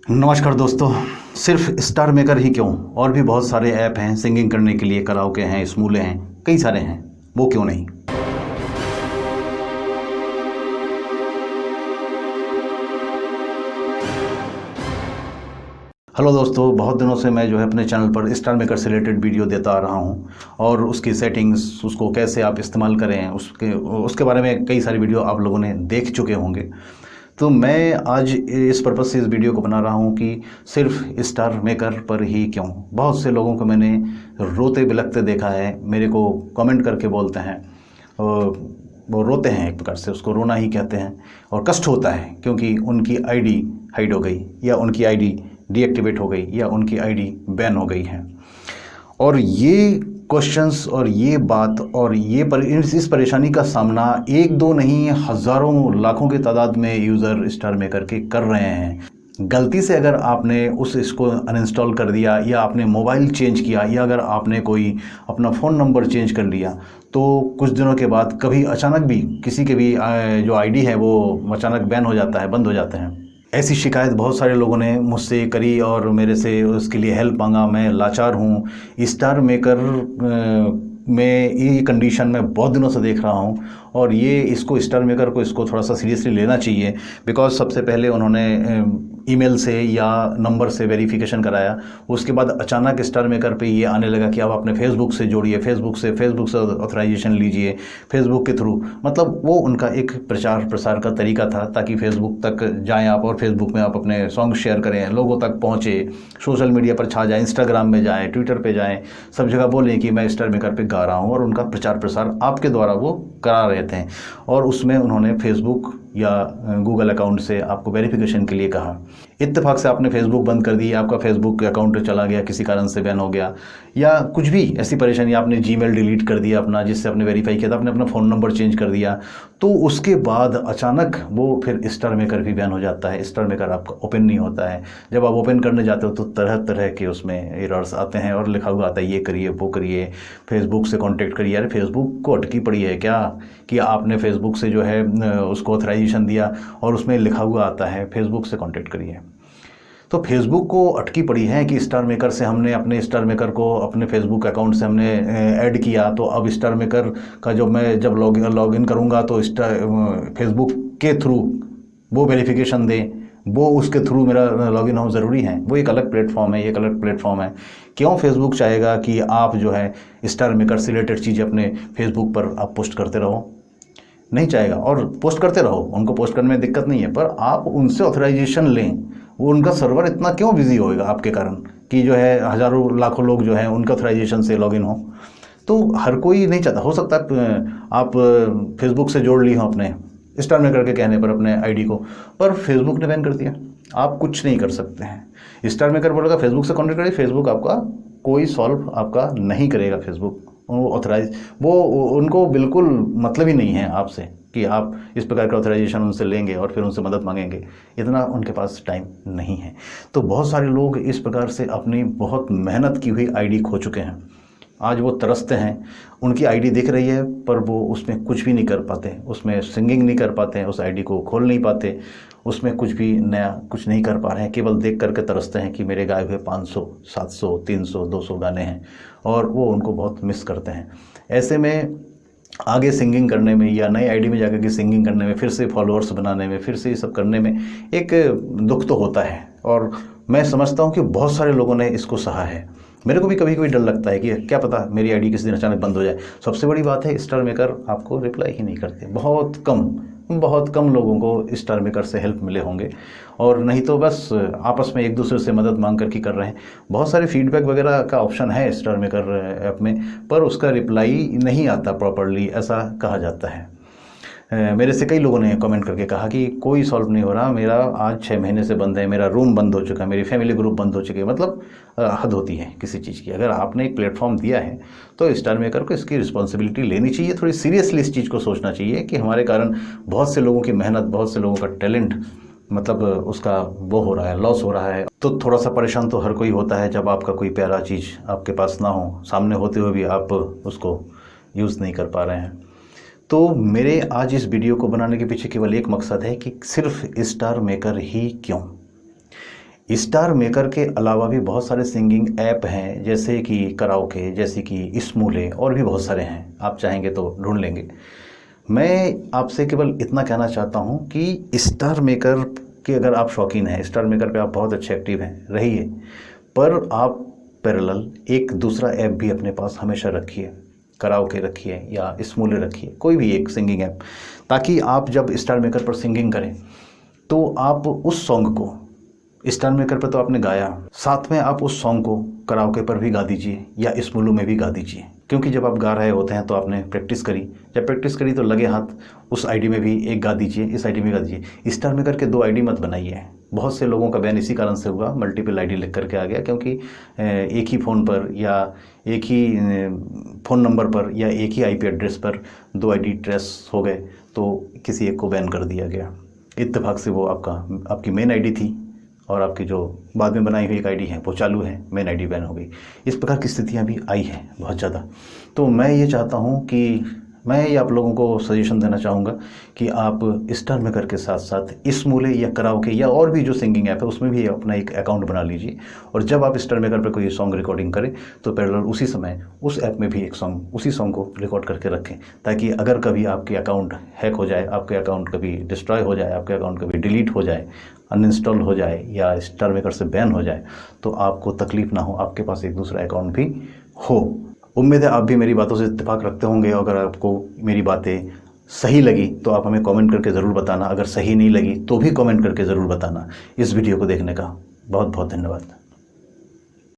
नमस्कार दोस्तों। सिर्फ स्टार मेकर ही क्यों, और भी बहुत सारे ऐप हैं सिंगिंग करने के लिए। कराओके हैं, स्मूले हैं, कई सारे हैं, वो क्यों नहीं। हेलो दोस्तों, बहुत दिनों से मैं अपने चैनल पर स्टार मेकर से रिलेटेड वीडियो देता आ रहा हूँ और उसकी सेटिंग्स, उसको कैसे आप इस्तेमाल करें, उसके बारे में कई सारी वीडियो आप लोगों ने देख चुके होंगे। तो मैं आज इस पर्पज़ से इस वीडियो को बना रहा हूँ कि सिर्फ स्टार मेकर पर ही क्यों। बहुत से लोगों को मैंने रोते बिलखते देखा है, मेरे को कमेंट करके बोलते हैं, वो रोते हैं, एक प्रकार से उसको रोना ही कहते हैं, और कष्ट होता है क्योंकि उनकी आईडी हाइड हो गई, या उनकी आईडी डीएक्टिवेट हो गई, या उनकी आईडी बैन हो गई है। और ये क्वेश्चंस और ये बात और इस परेशानी का सामना एक दो नहीं, हज़ारों लाखों की तादाद में यूज़र स्टार मेकर के कर रहे हैं। गलती से अगर आपने इसको अनइंस्टॉल कर दिया, या आपने मोबाइल चेंज किया, या अगर आपने कोई अपना फ़ोन नंबर चेंज कर लिया, तो कुछ दिनों के बाद कभी अचानक भी किसी के भी जो आईडी है वो अचानक बैन हो जाता है, बंद हो जाते हैं। ऐसी शिकायत बहुत सारे लोगों ने मुझसे करी और मेरे से उसके लिए हेल्प मांगा। मैं लाचार हूँ। स्टार मेकर में ये कंडीशन मैं बहुत दिनों से देख रहा हूँ, और इसको स्टार मेकर को इसको थोड़ा सा सीरियसली लेना चाहिए। बिकॉज सबसे पहले उन्होंने ईमेल से या नंबर से वेरिफिकेशन कराया, उसके बाद अचानक स्टार मेकर पे ये आने लगा कि आप अपने फेसबुक से जोड़िए, फेसबुक से ऑथराइजेशन लीजिए फेसबुक के थ्रू। मतलब वो उनका एक प्रचार प्रसार का तरीका था, ताकि फेसबुक तक जाएं आप और फेसबुक में आप अपने सॉन्ग शेयर करें, लोगों तक पहुँचे, सोशल मीडिया पर छा जाएँ, इंस्टाग्राम में जाएँ, ट्विटर पर जाएँ, सब जगह बोलें कि मैं स्टार मेकर पे गा रहा हूँ। और उनका प्रचार प्रसार आपके द्वारा वो करा रहे थे, और उसमें उन्होंने फेसबुक या गूगल अकाउंट से आपको वेरिफिकेशन के लिए कहा। इत्तेफाक से आपने फेसबुक बंद कर दी, आपका फेसबुक अकाउंट चला गया, किसी कारण से बैन हो गया, या कुछ भी ऐसी परेशानी, आपने जीमेल डिलीट कर दिया अपना जिससे आपने वेरीफाई किया था, आपने अपना फ़ोन नंबर चेंज कर दिया, तो उसके बाद अचानक वो फिर स्टार मेकर भी बैन हो जाता है। स्टार मेकर आपका ओपन नहीं होता है। जब आप ओपन करने जाते हो तो तरह तरह के उसमें एरर्स आते हैं, और लिखा हुआ आता है ये करिए, वो करिए, फेसबुक से कॉन्टेक्ट करिए। अरे फेसबुक को अटकी पड़ी है क्या कि आपने फेसबुक से उसको ऑथराइजेशन दिया, और उसमें लिखा हुआ आता है फेसबुक से कॉन्टेक्ट करिए। तो फेसबुक को अटकी पड़ी है कि स्टार मेकर से हमने अपने स्टार मेकर को अपने फेसबुक अकाउंट से हमने ऐड किया, तो अब स्टार मेकर का मैं जब लॉगिन करूँगा तो फेसबुक के थ्रू वो वेरिफिकेशन दें, वो उसके थ्रू मेरा लॉगिन हो ज़रूरी है। वो एक अलग प्लेटफॉर्म है, ये एक अलग प्लेटफॉर्म है। क्यों फेसबुक चाहेगा कि आप स्टार मेकर से रिलेटेड चीज़ें अपने फेसबुक पर आप पोस्ट करते रहो? नहीं चाहेगा। और पोस्ट करते रहो, उनको पोस्ट करने में दिक्कत नहीं है, पर आप उनसे ऑथराइजेशन लें। वो उनका सर्वर इतना क्यों बिजी होएगा आपके कारण कि हज़ारों लाखों लोग उनका ऑथराइजेशन से लॉगिन हो। तो हर कोई नहीं चाहता। हो सकता है आप फेसबुक से जोड़ ली हो अपने स्टार मेकर के कहने पर अपने आईडी को, पर फेसबुक ने बैन कर दिया। आप कुछ नहीं कर सकते हैं। स्टार मेकर बोलेगा फेसबुक से कॉन्टेक्ट करिए, फेसबुक आपका कोई सॉल्व आपका नहीं करेगा। फेसबुक उनको बिल्कुल मतलब ही नहीं है आपसे कि आप इस प्रकार का ऑथराइजेशन उनसे लेंगे और फिर उनसे मदद मांगेंगे। इतना उनके पास टाइम नहीं है। तो बहुत सारे लोग इस प्रकार से अपनी बहुत मेहनत की हुई आईडी खो चुके हैं। आज वो तरसते हैं, उनकी आईडी दिख रही है पर वो उसमें कुछ भी नहीं कर पाते, उसमें सिंगिंग नहीं कर पाते हैं, उस आईडी को खोल नहीं पाते, उसमें कुछ भी नया कुछ नहीं कर पा रहे हैं। केवल देख करके तरसते हैं कि मेरे गाए हुए 500, 700, 300, 200 गाने हैं, और वो उनको बहुत मिस करते हैं। ऐसे में आगे सिंगिंग करने में, या नई आईडी में जाकर के सिंगिंग करने में, फिर से फॉलोअर्स बनाने में, फिर से ये सब करने में एक दुख तो होता है। और मैं समझता हूँ कि बहुत सारे लोगों ने इसको सहा है। मेरे को भी कभी कभी डर लगता है कि क्या पता मेरी आईडी किसी दिन अचानक बंद हो जाए। सबसे बड़ी बात है, स्टार मेकर आपको रिप्लाई ही नहीं करते। बहुत कम लोगों को स्टार मेकर से हेल्प मिले होंगे, और नहीं तो बस आपस में एक दूसरे से मदद मांग कर के कर रहे हैं। बहुत सारे फीडबैक वगैरह का ऑप्शन है स्टार मेकर ऐप में, पर उसका रिप्लाई नहीं आता प्रॉपरली, ऐसा कहा जाता है। मेरे से कई लोगों ने कमेंट करके कहा कि कोई सॉल्व नहीं हो रहा, मेरा आज 6 महीने से बंद है, मेरा रूम बंद हो चुका है, मेरी फैमिली ग्रुप बंद हो चुके हैं। मतलब हद होती है किसी चीज़ की। अगर आपने एक प्लेटफॉर्म दिया है तो स्टार मेकर को इसकी रिस्पॉन्सिबिलिटी लेनी चाहिए, थोड़ी सीरियसली इस चीज़ को सोचना चाहिए कि हमारे कारण बहुत से लोगों की मेहनत, बहुत से लोगों का टैलेंट उसका वो हो रहा है, लॉस हो रहा है। तो थोड़ा सा परेशान तो हर कोई होता है जब आपका कोई प्यारा चीज़ आपके पास ना हो, सामने होते हुए भी आप उसको यूज़ नहीं कर पा रहे हैं। तो मेरे आज इस वीडियो को बनाने के पीछे केवल एक मकसद है कि सिर्फ स्टार मेकर ही क्यों। स्टार मेकर के अलावा भी बहुत सारे सिंगिंग ऐप हैं, जैसे कि कराओके, जैसे कि स्मूले, और भी बहुत सारे हैं, आप चाहेंगे तो ढूंढ लेंगे। मैं आपसे केवल इतना कहना चाहता हूं कि स्टार मेकर के अगर आप शौकीन हैं, स्टार मेकर पे आप बहुत अच्छे एक्टिव हैं, रहिए, पर आप पैरेलल एक दूसरा ऐप भी अपने पास हमेशा रखिए, कराओके रखिए या स्मूले रखिए, कोई भी एक सिंगिंग ऐप, ताकि आप जब स्टार मेकर पर सिंगिंग करें तो आप उस सॉन्ग को स्टार मेकर पर तो आपने गाया, साथ में आप उस सॉन्ग को कराओके पर भी गा दीजिए या स्मूलू में भी गा दीजिए, क्योंकि जब आप गा रहे होते हैं तो आपने प्रैक्टिस करी, जब प्रैक्टिस करी तो लगे हाथ उस आईडी में भी एक गा दीजिए, इस आईडी में गा दीजिए। स्टार मेकर के 2 आईडी मत बनाइए, बहुत से लोगों का बैन इसी कारण से हुआ, मल्टीपल आईडी लिख करके आ गया, क्योंकि एक ही फ़ोन पर या एक ही फ़ोन नंबर पर या एक ही IP एड्रेस पर 2 आईडी ट्रेस हो गए, तो किसी एक को बैन कर दिया गया। इत्तेफाक से वो आपकी मेन आईडी थी और आपकी जो बाद में बनाई हुई एक आईडी है वो चालू है, मेन आईडी बैन हो गई। इस प्रकार की स्थितियां भी आई हैं बहुत ज़्यादा। तो मैं ये चाहता हूं कि मैं ये आप लोगों को सजेशन देना चाहूँगा कि आप स्टार मेकर के साथ साथ स्मूले या कराओके या और भी जो सिंगिंग ऐप है उसमें भी अपना एक अकाउंट बना लीजिए, और जब आप स्टार मेकर पर कोई सॉन्ग रिकॉर्डिंग करें तो पैरेलल उसी समय उस ऐप में भी एक सॉन्ग, उसी सॉन्ग को रिकॉर्ड करके रखें, ताकि अगर कभी आपके अकाउंट हैक हो जाए, आपके अकाउंट कभी डिस्ट्रॉय हो जाए, आपके अकाउंट कभी डिलीट हो जाए, अनइंस्टॉल हो जाए या स्टार मेकर से बैन हो जाए, तो आपको तकलीफ ना हो, आपके पास एक दूसरा अकाउंट भी हो। उम्मीद है आप भी मेरी बातों से इत्तेफाक रखते होंगे। अगर आपको मेरी बातें सही लगी तो आप हमें कमेंट करके ज़रूर बताना, अगर सही नहीं लगी तो भी कमेंट करके ज़रूर बताना। इस वीडियो को देखने का बहुत बहुत धन्यवाद।